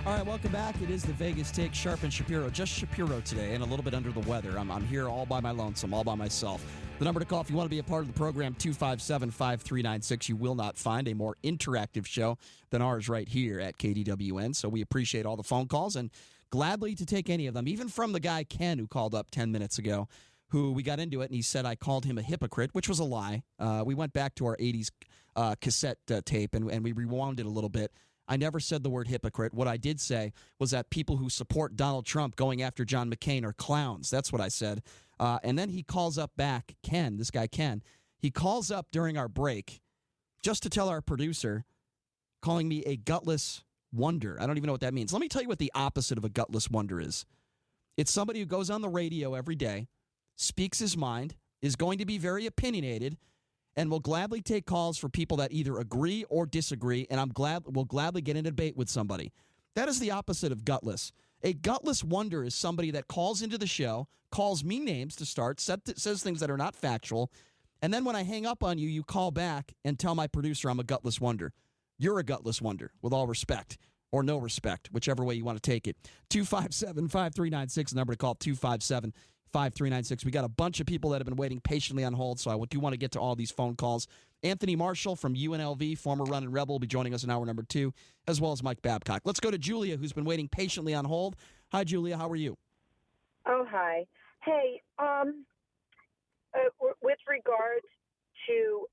All right, welcome back. It is the Vegas Take, Sharp and Shapiro. Just Shapiro today and a little bit under the weather. I'm here all by my lonesome, all by myself. The number to call if you want to be a part of the program, 257-5396. You will not find a more interactive show than ours right here at KDWN. So we appreciate all the phone calls and gladly to take any of them, even from the guy Ken who called up 10 minutes ago, who we got into it and he said I called him a hypocrite, which was a lie. We went back to our 80s cassette tape and we rewound it a little bit. I never said the word hypocrite. What I did say was that people who support Donald Trump going after John McCain are clowns. That's what I said. And then he calls up back, Ken, this guy Ken. He calls up during our break just to tell our producer, calling me a gutless wonder. I don't even know what that means. Let me tell you what the opposite of a gutless wonder is. It's somebody who goes on the radio every day, speaks his mind, is going to be very opinionated, and will gladly take calls for people that either agree or disagree, and will gladly get in a debate with somebody. That is the opposite of gutless. A gutless wonder is somebody that calls into the show, calls me names to start, says things that are not factual, and then when I hang up on you, you call back and tell my producer I'm a gutless wonder. You're a gutless wonder, with all respect, or no respect, whichever way you want to take it. 257-5396, number to call, 257-5396. We got a bunch of people that have been waiting patiently on hold, so I do want to get to all these phone calls. Anthony Marshall from UNLV, former running Rebel, will be joining us in hour number 2, as well as Mike Babcock. Let's go to Julia, who's been waiting patiently on hold. Hi, Julia. How are you? Oh, hi. Hey, with regards to,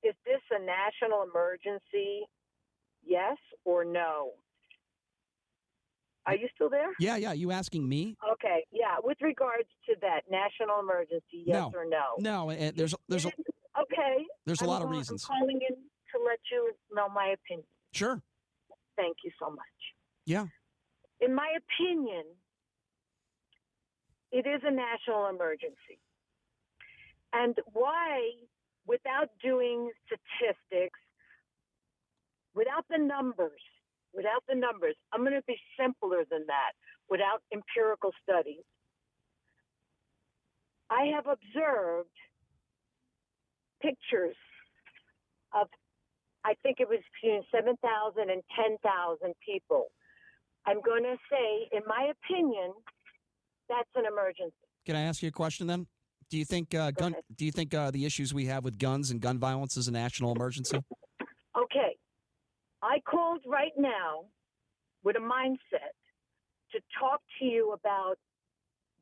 is this a national emergency, yes or no? Are you still there? Yeah. You asking me? Okay, yeah. With regards to that national emergency, yes or no? No, and there's okay. There's a lot of reasons. I'm calling in to let you know my opinion. Sure. Thank you so much. Yeah. In my opinion, it is a national emergency. And why, without doing statistics, without the numbers, I'm going to be simpler than that, without empirical studies. I have observed pictures of, I think it was between 7,000 and 10,000 people. I'm going to say, in my opinion, that's an emergency. Can I ask you a question then? Do you think the issues we have with guns and gun violence is a national emergency? Okay. I called right now with a mindset to talk to you about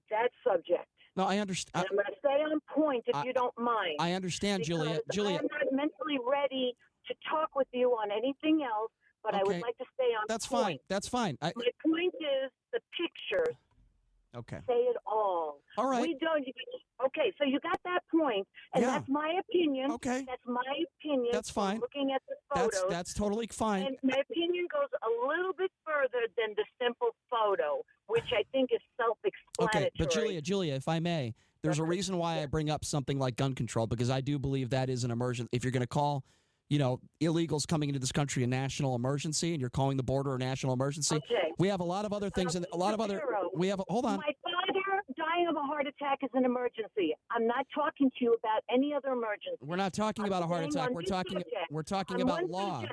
that subject. No, I understand. I'm going to stay on point if you don't mind. I understand, Julia. I'm not mentally ready to talk with you on anything else, but okay. I would like to stay on point. That's fine. My point is the pictures. Okay. Say it all. All right. We don't. Okay, so you got that point, and that's my opinion. Okay. That's my opinion. That's fine. Looking at the photos. That's totally fine. And my opinion goes a little bit further than the simple photo, which I think is self-explanatory. Okay, but Julia, if I may, there's a reason why I bring up something like gun control, because I do believe that is an emergency. If you're going to call, illegals coming into this country a national emergency, and you're calling the border a national emergency, we have a lot of other things, and hold on. My father dying of a heart attack is an emergency. I'm not talking to you about any other emergency. We're not talking about a heart attack. We're talking about law.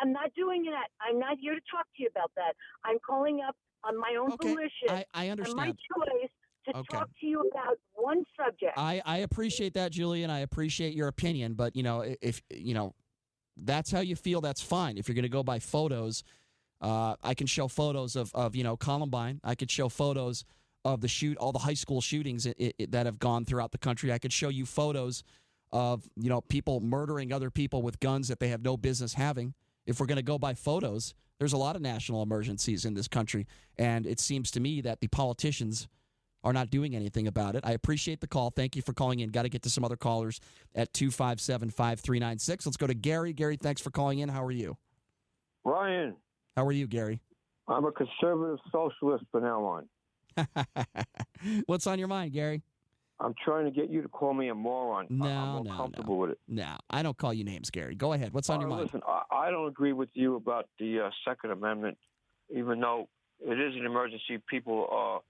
I'm not doing that. I'm not here to talk to you about that. I'm calling up on my own volition. I understand. And my choice to talk to you about one subject. I appreciate that, Julia, and I appreciate your opinion. But if that's how you feel, that's fine. If you're going to go by photos, I can show photos of Columbine. I could show photos of all the high school shootings that have gone throughout the country. I could show you photos of people murdering other people with guns that they have no business having. If we're going to go by photos, there's a lot of national emergencies in this country, and it seems to me that the politicians are not doing anything about it. I appreciate the call. Thank you for calling in. Got to get to some other callers at 257-5396. Let's go to Gary. Gary, thanks for calling in. How are you? Ryan. How are you, Gary? I'm a conservative socialist from now on. What's on your mind, Gary? I'm trying to get you to call me a moron. I'm more comfortable with it. No, I don't call you names, Gary. Go ahead. What's on your mind? Listen, I don't agree with you about the Second Amendment, even though it is an emergency. People are,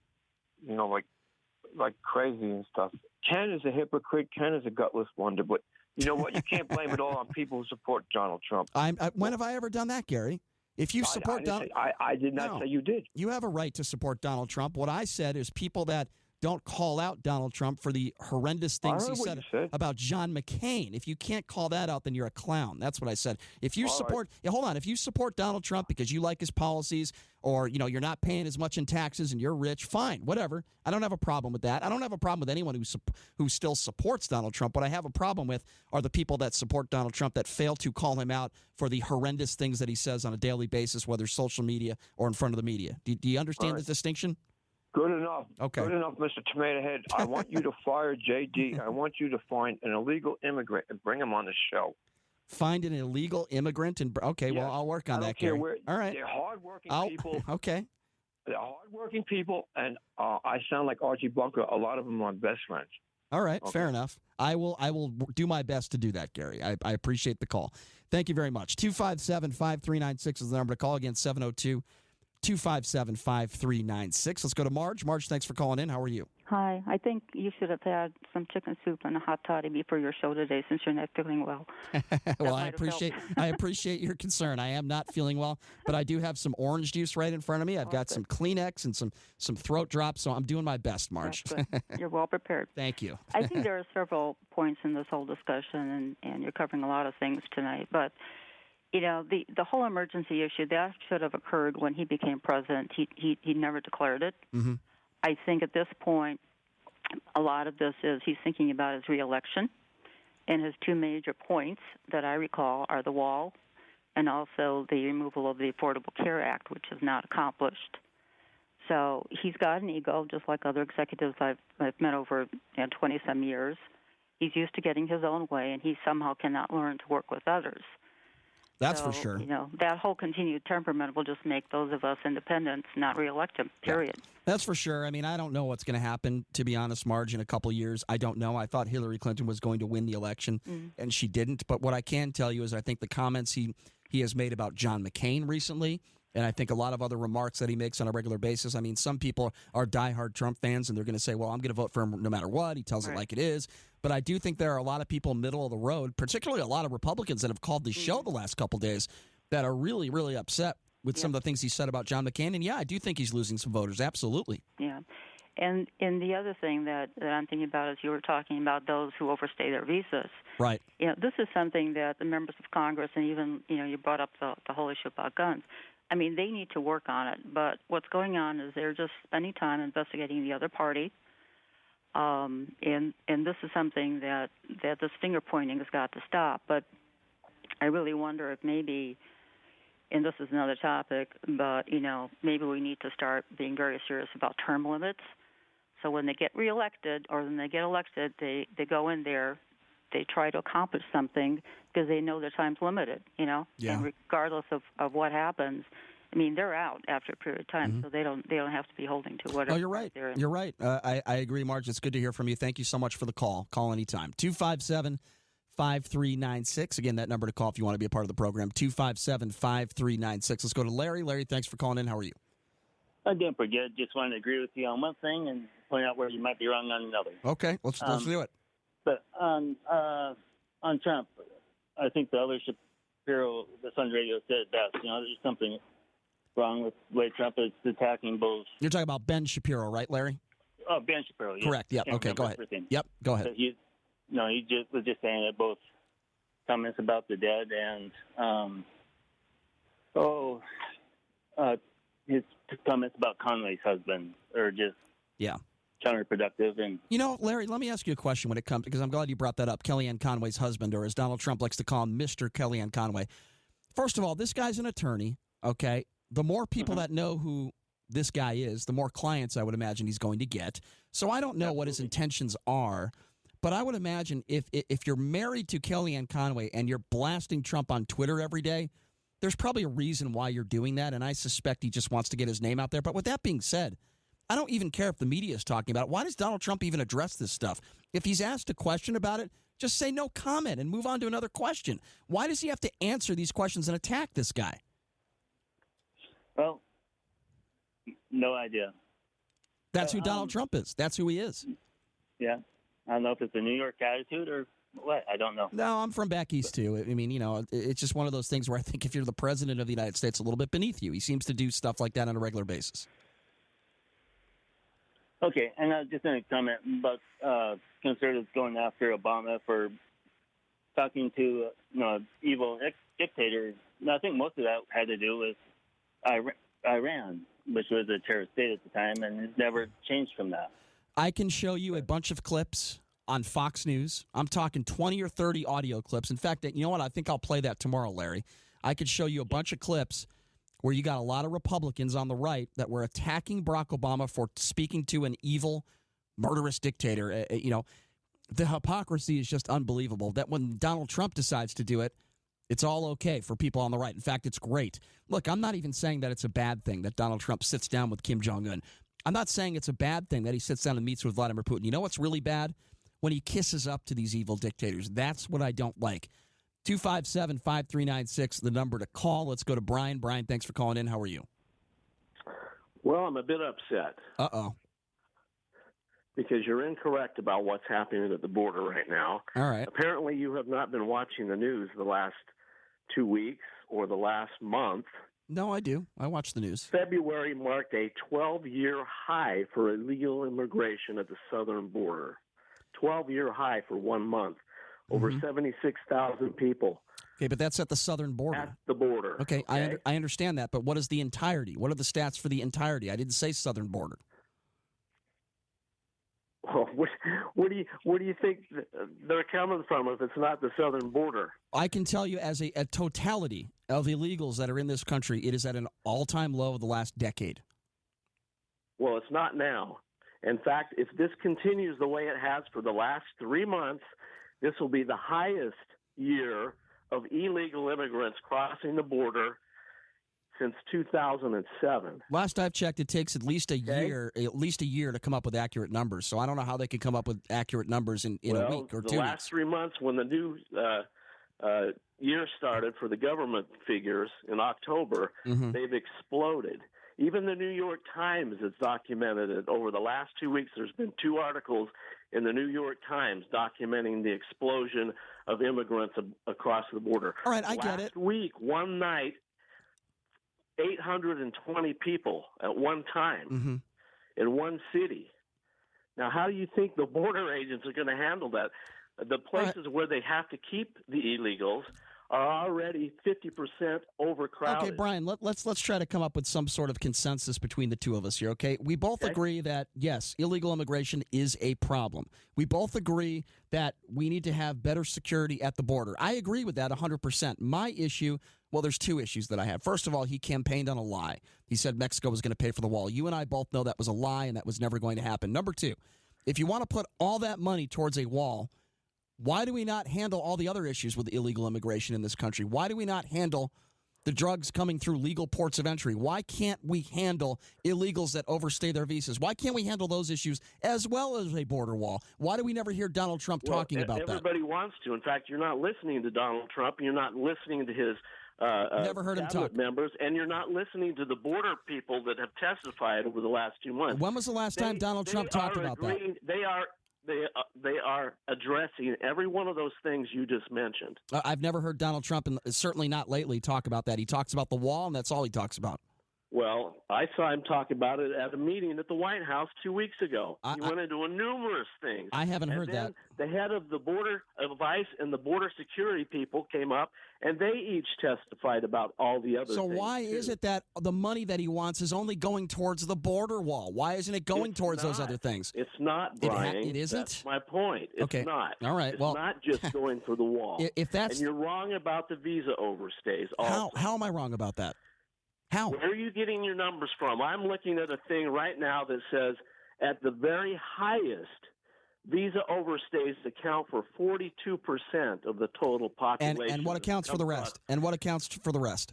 like crazy and stuff. Ken is a hypocrite. Ken is a gutless wonder. But you know what? You can't blame it all on people who support Donald Trump. When have I ever done that, Gary? If you support Donald, I did not say you did. You have a right to support Donald Trump. What I said is people that don't call out Donald Trump for the horrendous things he said about John McCain. If you can't call that out, then you're a clown. That's what I said. If you support, hold on. If you support Donald Trump because you like his policies, or you're not paying as much in taxes and you're rich, fine, whatever. I don't have a problem with that. I don't have a problem with anyone who still supports Donald Trump. What I have a problem with are the people that support Donald Trump that fail to call him out for the horrendous things that he says on a daily basis, whether social media or in front of the media. Do you understand the distinction? Good enough. Okay. Good enough, Mr. Tomato Head. I want you to fire JD. I want you to find an illegal immigrant and bring him on the show. Find an illegal immigrant and yes. Well, I'll work on that, Gary. All right. They're hardworking people. Okay. They're hardworking people, and I sound like Archie Bunker. A lot of them are my best friends. All right, fair enough. I will do my best to do that, Gary. I appreciate the call. Thank you very much. 257-5396 is the number to call. Again, 702-257-5396. Let's go to Marge. Marge, thanks for calling in. How are you? Hi. I think you should have had some chicken soup and a hot toddy before your show today since you're not feeling well. Well, I appreciate your concern. I am not feeling well, but I do have some orange juice right in front of me. I've got some Kleenex and some throat drops, so I'm doing my best, Marge. You're well prepared. Thank you. I think there are several points in this whole discussion, and you're covering a lot of things tonight, but the whole emergency issue, that should have occurred when he became president. He never declared it. Mm-hmm. I think at this point, a lot of this is he's thinking about his reelection, and his two major points that I recall are the wall and also the removal of the Affordable Care Act, which is not accomplished. So he's got an ego, just like other executives I've met over 20-some years. He's used to getting his own way, and he somehow cannot learn to work with others. That's for sure. That whole continued temperament will just make those of us independents not reelect him, period. Yeah. That's for sure. I mean, I don't know what's going to happen, to be honest, Marge, in a couple years. I don't know. I thought Hillary Clinton was going to win the election, and she didn't. But what I can tell you is I think the comments he has made about John McCain recently, and I think a lot of other remarks that he makes on a regular basis. I mean, some people are diehard Trump fans, and they're going to say, well, I'm going to vote for him no matter what. He tells it like it is. But I do think there are a lot of people middle of the road, particularly a lot of Republicans that have called the show the last couple days that are really, really upset with some of the things he said about John McCain. And, yeah, I do think he's losing some voters. Absolutely. Yeah. And the other thing that I'm thinking about is you were talking about those who overstay their visas. Right. This is something that the members of Congress and even, you brought up the whole issue about guns. I mean, they need to work on it. But what's going on is they're just spending time investigating the other party. And this is something that this finger pointing has got to stop. But I really wonder if maybe, and this is another topic, but, maybe we need to start being very serious about term limits. So when they get reelected or when they get elected, they go in there, they try to accomplish something because they know their time's limited, Yeah. And regardless of what happens, I mean, they're out after a period of time, so they don't have to be holding to whatever. Oh, you're right. You're right. I agree, Marge. It's good to hear from you. Thank you so much for the call. Call anytime. 257-5396. Again, that number to call if you want to be a part of the program. 257-5396. Let's go to Larry. Larry, thanks for calling in. How are you? I'm doing pretty good. Just wanted to agree with you on one thing and point out where you might be wrong on another. Okay, let's do it. But on Trump, I think the other Shapiro, the Sun's Radio, said it best. There's something wrong with the way Trump is attacking both. You're talking about Ben Shapiro, right, Larry? Oh, Ben Shapiro, yes. Correct, yeah. Okay, go ahead. Everything. Yep, go ahead. He was just saying that both comments about the dead and his comments about Conway's husband are just counterproductive. And Larry, let me ask you a question when it comes, because I'm glad you brought that up, Kellyanne Conway's husband, or as Donald Trump likes to call him, Mr. Kellyanne Conway. First of all, this guy's an attorney, okay? The more people that know who this guy is, the more clients I would imagine he's going to get. So I don't know what his intentions are, but I would imagine if you're married to Kellyanne Conway and you're blasting Trump on Twitter every day, there's probably a reason why you're doing that, and I suspect he just wants to get his name out there. But with that being said, I don't even care if the media is talking about it. Why does Donald Trump even address this stuff? If he's asked a question about it, just say no comment and move on to another question. Why does he have to answer these questions and attack this guy? Well, no idea. That's who Donald Trump is. That's who he is. Yeah. I don't know if it's a New York attitude or what? I don't know. No, I'm from back east, too. I mean, it's just one of those things where I think if you're the president of the United States, a little bit beneath you. He seems to do stuff like that on a regular basis. Okay, and just a comment about conservatives going after Obama for talking to evil dictators. And I think most of that had to do with Iran, which was a terrorist state at the time, and it's never changed from that. I can show you a bunch of clips on Fox News. I'm talking 20 or 30 audio clips. In fact, you know what? I think I'll play that tomorrow, Larry. I could show you a bunch of clips where you got a lot of Republicans on the right that were attacking Barack Obama for speaking to an evil, murderous dictator. The hypocrisy is just unbelievable. That when Donald Trump decides to do it, it's all okay for people on the right. In fact, it's great. Look, I'm not even saying that it's a bad thing that Donald Trump sits down with Kim Jong-un. I'm not saying it's a bad thing that he sits down and meets with Vladimir Putin. You know what's really bad? When he kisses up to these evil dictators. That's what I don't like. 257-5396, the number to call. Let's go to Brian. Brian, thanks for calling in. How are you? Well, I'm a bit upset. Uh-oh. Because you're incorrect about what's happening at the border right now. All right. Apparently, you have not been watching the news the last 2 weeks or the last month. No, I do. I watch the news. February marked a 12-year high for illegal immigration at the southern border. 12-year high for 1 month. Over 76,000 people. Okay, but that's at the southern border. At the border. Okay, I understand that, but what is the entirety? What are the stats for the entirety? I didn't say southern border. Well, where do you think they're coming from if it's not the southern border? I can tell you as a totality of illegals that are in this country, it is at an all-time low of the last decade. Well, it's not now. In fact, if this continues the way it has for the last 3 months, this will be the highest year of illegal immigrants crossing the border since 2007. Last I've checked, it takes at least a year to come up with accurate numbers. So I don't know how they could come up with accurate numbers in a week or 2 weeks. The last 3 months when the new year started for the government figures in October, they've exploded. Even the New York Times has documented it. Over the last 2 weeks, there's been 2 articles in the New York Times documenting the explosion of immigrants across the border. All right, I get it. Last week, one night, 820 people at one time in one city. Now, how do you think the border agents are going to handle that? The places where they have to keep the illegals are already 50% overcrowded. Okay, Brian, let's try to come up with some sort of consensus between the two of us here, okay? We both agree that, yes, illegal immigration is a problem. We both agree that we need to have better security at the border. I agree with that 100%. My issue, well, there's 2 issues that I have. First of all, he campaigned on a lie. He said Mexico was going to pay for the wall. You and I both know that was a lie and that was never going to happen. Number 2, if you want to put all that money towards a wall, why do we not handle all the other issues with illegal immigration in this country? Why do we not handle the drugs coming through legal ports of entry? Why can't we handle illegals that overstay their visas? Why can't we handle those issues as well as a border wall? Why do we never hear Donald Trump talking about that? Everybody wants to. In fact, you're not listening to Donald Trump. You're not listening to his never heard him talk. members, and you're not listening to the border people that have testified over the last 2 months. When was the last time Donald Trump talked about that? They are addressing every one of those things you just mentioned. I've never heard Donald Trump, and certainly not lately, talk about that. He talks about the wall, and that's all he talks about. Well, I saw him talk about it at a meeting at the White House 2 weeks ago. He went into numerous things. I haven't heard that. The head of the border of ICE and the border security people came up, and they each testified about all the other things. So why is it that the money that he wants is only going towards the border wall? Why isn't it going towards those other things? It's not, Brian. It isn't? That's my point. It's okay. not. All right. It's not just going for the wall. If that's, and you're wrong about the visa overstays. Also. How am I wrong about that? How? Where are you getting your numbers from? I'm looking at a thing right now that says at the very highest, visa overstays account for 42% of the total population. And what accounts for the rest? And what accounts for the rest?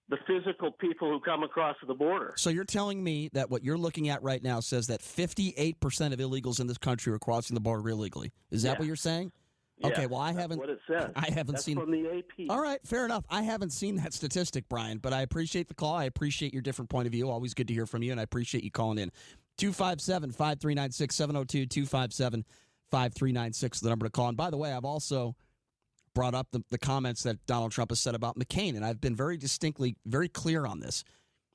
The physical people who come across the border. So you're telling me that what you're looking at right now says that 58% of illegals in this country are crossing the border illegally. Is that what you're saying? Yeah, okay, well, I haven't. What it says. I haven't seen from the AP. All right, fair enough. I haven't seen that statistic, Brian, but I appreciate the call. I appreciate your different point of view. Always good to hear from you, and I appreciate you calling in. 257-5396, 5396, the number to call. And by the way, I've also brought up the comments that Donald Trump has said about McCain, and I've been very clear on this.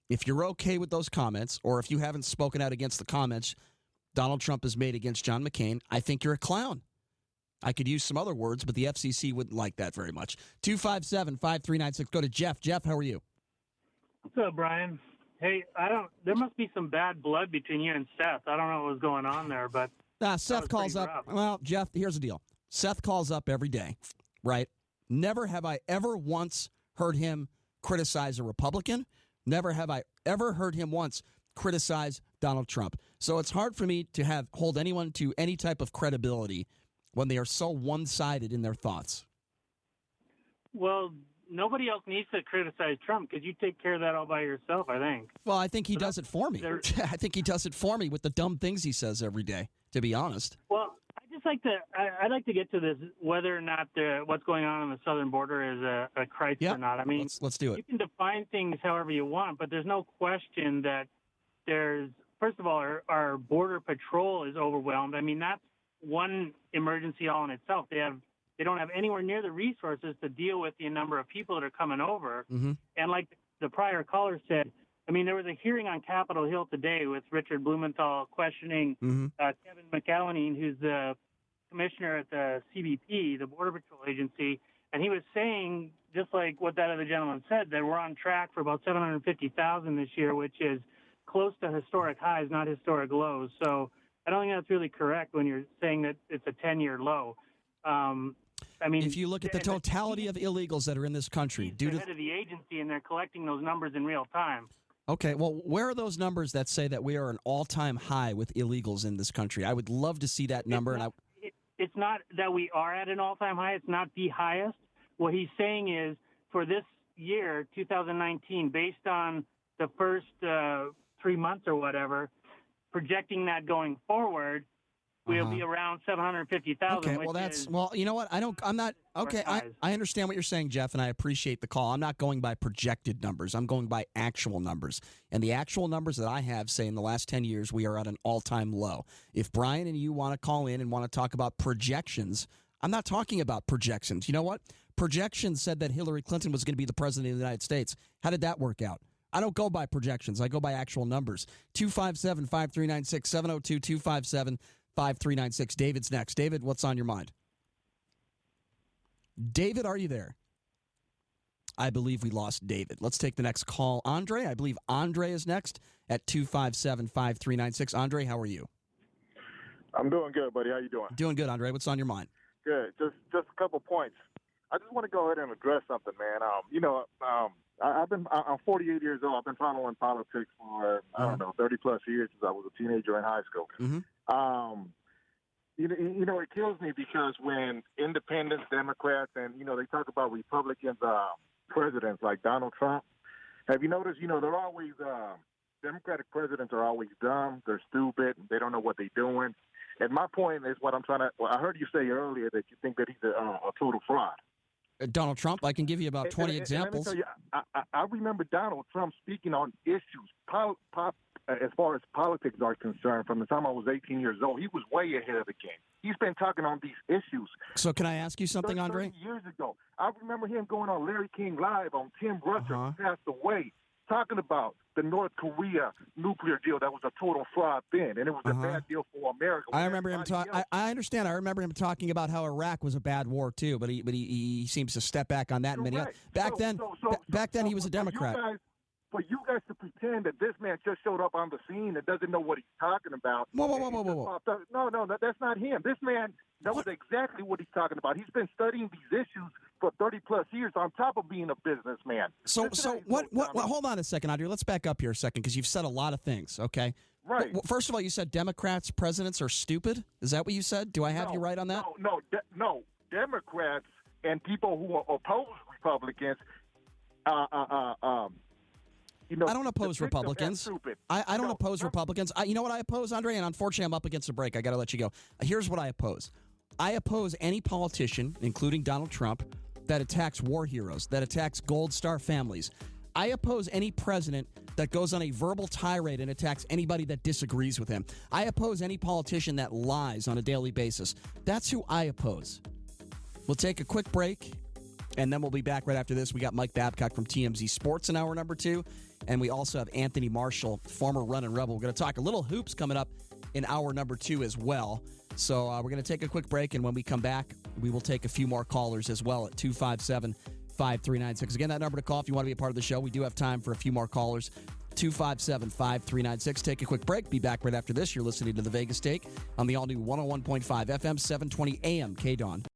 If you're okay with those comments, or if you haven't spoken out against the comments Donald Trump has made against John McCain, I think you're a clown. I could use some other words, but the FCC wouldn't like that very much. 257-5396. Go to Jeff. Jeff, how are you? What's up, Brian? Hey, there must be some bad blood between you and Seth. I don't know what was going on there, but Seth calls up. rough. Well, Jeff, here's the deal. Seth calls up every day, right? Never have I ever once heard him criticize a Republican. Never have I ever heard him once criticize Donald Trump. So it's hard for me to hold anyone to any type of credibility when they are so one-sided in their thoughts. Well, nobody else needs to criticize Trump because you take care of that all by yourself, I think. Well, I think he does it for me. I think he does it for me with the dumb things he says every day, to be honest. Well, I'd like to get to this, whether or not what's going on the southern border is a crisis or not. I mean, let's do it. You can define things however you want, but there's no question that first of all, our border patrol is overwhelmed. I mean, that's one emergency all in itself. They don't have anywhere near the resources to deal with the number of people that are coming over. Mm-hmm. And like the prior caller said, I mean, there was a hearing on Capitol Hill today with Richard Blumenthal questioning Kevin McAleenan, who's the commissioner at the CBP, the Border Patrol Agency, and he was saying, just like what that other gentleman said, that we're on track for about 750,000 this year, which is close to historic highs, not historic lows. So I don't think that's really correct when you're saying that it's a 10-year low. I mean, if you look at the totality of illegals that are in this country, due to the head of the agency, and they're collecting those numbers in real time. Okay, well, where are those numbers that say that we are an all-time high with illegals in this country? I would love to see that number. It's not that we are at an all-time high. It's not the highest. What he's saying is, for this year, 2019, based on the first 3 months or whatever, projecting that going forward, we'll be around 750,000. Okay, you know what? I understand what you're saying, Jeff, and I appreciate the call. I'm not going by projected numbers. I'm going by actual numbers. And the actual numbers that I have say in the last 10 years, we are at an all-time low. If Brian and you want to call in and want to talk about projections, I'm not talking about projections. You know what? Projections said that Hillary Clinton was going to be the president of the United States. How did that work out? I don't go by projections. I go by actual numbers. 257-5396, 702-257-5396. David's next. David, what's on your mind? David, are you there? I believe we lost David. Let's take the next call. Andre, I believe Andre is next at 257-5396. Andre, how are you? I'm doing good, buddy. How you doing? Doing good, Andre. What's on your mind? Good. Just a couple points. I just want to go ahead and address something, man. I'm 48 years old. I've been following politics for, 30 plus years since I was a teenager in high school. Mm-hmm. It kills me because when independents, Democrats, and, they talk about Republicans, presidents like Donald Trump, have you noticed, they're always, Democratic presidents are always dumb. They're stupid. They don't know what they're doing. And my point is what I'm trying to, I heard you say earlier that you think that he's a total fraud. Donald Trump, I can give you about 20 examples. Let me tell you, I remember Donald Trump speaking on issues, as far as politics are concerned, from the time I was 18 years old. He was way ahead of the game. He's been talking on these issues. So can I ask you something, Andre? 30 years ago. I remember him going on Larry King Live on Tim Russell, who passed away, talking about the North Korea nuclear deal that was a total fraud then, and it was a bad deal for America. I remember him talking. I understand. I remember him talking about how Iraq was a bad war too, but he seems to step back on that. Back then he was a Democrat. For you guys to pretend that this man just showed up on the scene and doesn't know what he's talking about. Whoa. No, that's not him. This man knows exactly what he's talking about. He's been studying these issues for 30-plus years on top of being a businessman. So what? Hold on a second, Andre. Let's back up here a second because you've said a lot of things, okay? Right. First of all, you said Democrats, presidents are stupid. Is that what you said? Do I have you right on that? No. Democrats and people who oppose Republicans I don't oppose Republicans. I don't oppose Republicans. You know what I oppose, Andre? And unfortunately, I'm up against a break. I got to let you go. Here's what I oppose. I oppose any politician, including Donald Trump, that attacks war heroes, that attacks Gold Star families. I oppose any president that goes on a verbal tirade and attacks anybody that disagrees with him. I oppose any politician that lies on a daily basis. That's who I oppose. We'll take a quick break, and then we'll be back right after this. We got Mike Babcock from TMZ Sports in hour number 2, and we also have Anthony Marshall, former Runnin' Rebel. We're going to talk a little hoops coming up in hour number 2 as well. So we're going to take a quick break, and when we come back, we will take a few more callers as well at 257-5396. Again, that number to call if you want to be a part of the show. We do have time for a few more callers. 257-5396. Take a quick break. Be back right after this. You're listening to The Vegas Take on the all-new 101.5 FM, 720 AM KDWN.